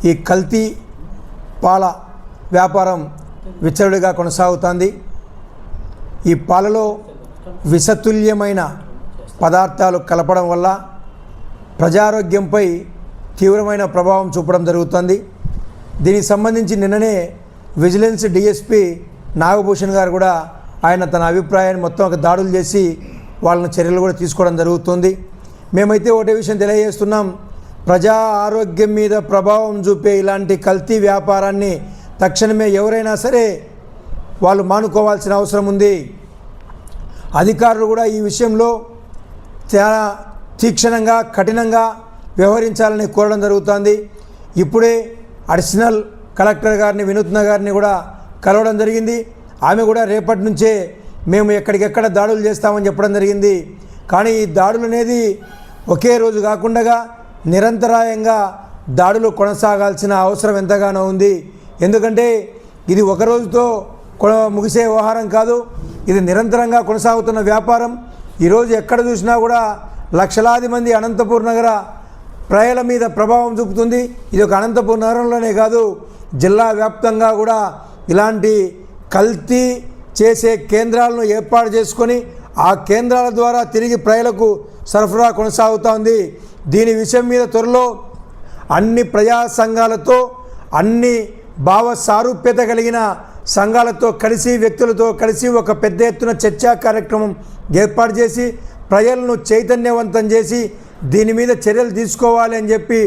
ఈ కల్తీ పాల వ్యాపారం విచ్చలవిడిగా కొనసాగుతుంది. ఈ పాలలో విషతుల్యమైన పదార్థాలు కలపడం వల్ల ప్రజారోగ్యంపై తీవ్రమైన ప్రభావం చూపడం జరుగుతుంది. దీనికి సంబంధించి నిన్ననే విజిలెన్స్ డిఎస్పి నాగభూషణ్ గారు కూడా ఆయన తన అభిప్రాయాన్ని మొత్తం ఒక దాడులు చేసి వాళ్ళని చర్యలు కూడా తీసుకోవడం జరుగుతుంది. మేమైతే ఒకటే విషయం తెలియజేస్తున్నాం, ప్రజా ఆరోగ్యం మీద ప్రభావం చూపే ఇలాంటి కల్తీ వ్యాపారాన్ని తక్షణమే ఎవరైనా సరే వాళ్ళు మానుకోవాల్సిన అవసరం ఉంది. అధికారులు కూడా ఈ విషయంలో చాలా తీక్షణంగా కఠినంగా వ్యవహరించాలని కోరడం జరుగుతుంది. ఇప్పుడే అడిషనల్ కలెక్టర్ గారిని వినూత్న గారిని కూడా కలవడం జరిగింది. ఆమె కూడా రేపటి నుంచే మేము ఎక్కడికెక్కడ దాడులు చేస్తామని చెప్పడం జరిగింది. కానీ ఈ దాడులు అనేది ఒకే రోజు కాకుండా నిరంతరాయంగా దాడులు కొనసాగాల్సిన అవసరం ఎంతగానో ఉంది. ఎందుకంటే ఇది ఒక రోజుతో ముగిసే వ్యవహారం కాదు, ఇది నిరంతరంగా కొనసాగుతున్న వ్యాపారం. ఈరోజు ఎక్కడ చూసినా కూడా లక్షలాది మంది అనంతపూర్ నగర ప్రజల మీద ప్రభావం చూపుతుంది. ఇది ఒక అనంతపూర్ నగరంలోనే కాదు, జిల్లా వ్యాప్తంగా కూడా ఇలాంటి కల్తీ చేసే కేంద్రాలను ఏర్పాటు చేసుకొని ఆ కేంద్రాల ద్వారా తిరిగి ప్రజలకు సరఫరా కొనసాగుతోంది. దీని విషయం మీద త్వరలో అన్ని ప్రజా సంఘాలతో, అన్ని భావ సారూప్యత కలిగిన సంఘాలతో కలిసి, వ్యక్తులతో కలిసి ఒక పెద్ద ఎత్తున చర్చా కార్యక్రమం ఏర్పాటు చేసి ప్రజలను చైతన్యవంతం చేసి దీని మీద చర్యలు తీసుకోవాలి అని చెప్పి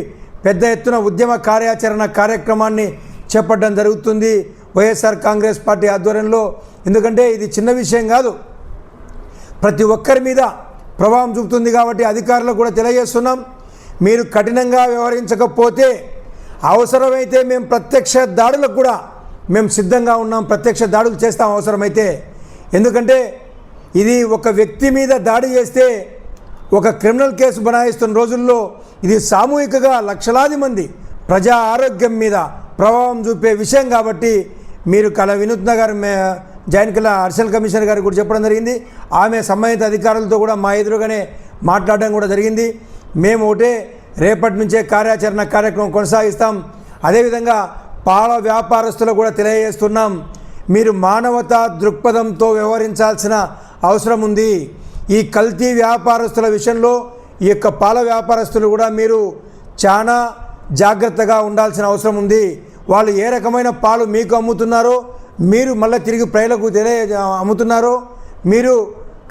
పెద్ద ఎత్తున ఉద్యమ కార్యాచరణ కార్యక్రమాన్ని చేపట్టడం జరుగుతుంది వైఎస్ఆర్ కాంగ్రెస్ పార్టీ ఆధ్వర్యంలో. ఎందుకంటే ఇది చిన్న విషయం కాదు, ప్రతి ఒక్కరి మీద ప్రభావం చూపుతుంది. కాబట్టి అధికారులకు కూడా తెలియజేస్తున్నాం, మీరు కఠినంగా వ్యవహరించకపోతే అవసరమైతే మేము ప్రత్యక్ష దాడులకు కూడా మేము సిద్ధంగా ఉన్నాం, ప్రత్యక్ష దాడులు చేస్తాం అవసరమైతే. ఎందుకంటే ఇది ఒక వ్యక్తి మీద దాడి చేస్తే ఒక క్రిమినల్ కేసు బనాయిస్తున్న రోజుల్లో ఇది సామూహికంగా లక్షలాది మంది ప్రజా ఆరోగ్యం మీద ప్రభావం చూపే విషయం. కాబట్టి మీరు వినూత్న గారు జాయింట్ అడిషనల్ కమిషనర్ గారికి కూడా చెప్పడం జరిగింది. ఆమె సంబంధిత అధికారులతో కూడా మా ఎదురుగానే మాట్లాడడం కూడా జరిగింది. మేము ఒకటే రేపటి నుంచే కార్యాచరణ కార్యక్రమం కొనసాగిస్తాం. అదేవిధంగా పాల వ్యాపారస్తులకు కూడా తెలియజేస్తున్నాం, మీరు మానవతా దృక్పథంతో వ్యవహరించాల్సిన అవసరం ఉంది. ఈ కల్తీ వ్యాపారస్తుల విషయంలో ఈ యొక్క పాల వ్యాపారస్తులు కూడా మీరు చాలా జాగ్రత్తగా ఉండాల్సిన అవసరం ఉంది. వాళ్ళు ఏ రకమైన పాలు మీకు అమ్ముతున్నారో, మీరు మళ్ళీ తిరిగి ప్రజలకు అమ్ముతున్నారో, మీరు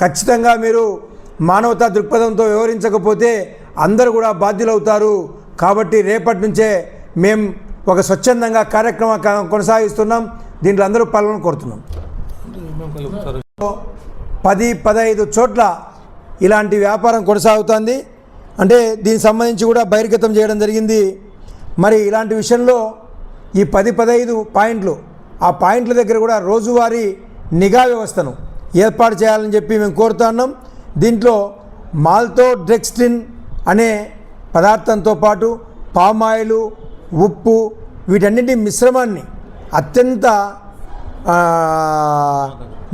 ఖచ్చితంగా మీరు మానవతా దృక్పథంతో వ్యవహరించకపోతే అందరూ కూడా బాధ్యులవుతారు. కాబట్టి రేపటి నుంచే మేము ఒక స్వచ్ఛందంగా కార్యక్రమం కొనసాగిస్తున్నాం. దీంట్లో అందరూ పాల్గొని కోరుతున్నాం. 10-15 చోట్ల ఇలాంటి వ్యాపారం కొనసాగుతుంది. అంటే దీనికి సంబంధించి కూడా బహిర్గతం చేయడం జరిగింది. మరి ఇలాంటి విషయంలో ఈ 10-15 పాయింట్లు, ఆ పాయింట్ల దగ్గర కూడా రోజువారీ నిఘా వ్యవస్థను ఏర్పాటు చేయాలని చెప్పి మేము కోరుతున్నాం. దీంట్లో మాల్టోడ్రెక్స్టిన్ అనే పదార్థంతో పాటు పామాయిలు, ఉప్పు, వీటన్నింటి మిశ్రమాన్ని అత్యంత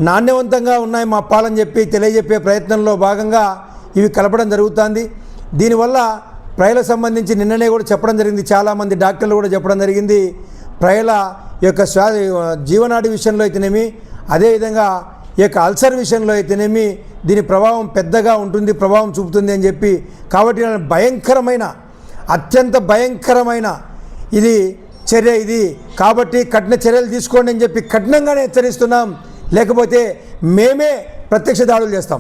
నాణ్యవంతంగా ఉన్నాయి మా పాలని చెప్పి తెలియజెప్పే ప్రయత్నంలో భాగంగా ఇవి కలపడం జరుగుతుంది. దీనివల్ల ప్రజలకు సంబంధించి నిన్ననే కూడా చెప్పడం జరిగింది, చాలామంది డాక్టర్లు కూడా చెప్పడం జరిగింది, ప్రజల యొక్క జీవనాడి విషయంలో అయితేనేమి, అదేవిధంగా ఈ యొక్క అల్సర్ విషయంలో అయితేనేమి దీని ప్రభావం పెద్దగా ఉంటుంది, ప్రభావం చూపుతుంది అని చెప్పి. కాబట్టి భయంకరమైన, అత్యంత భయంకరమైన ఇది చర్య ఇది. కాబట్టి కఠిన చర్యలు తీసుకోండి అని చెప్పి కఠినంగానే హెచ్చరిస్తున్నాం. లేకపోతే మేమే ప్రత్యక్ష దాడులు చేస్తాం.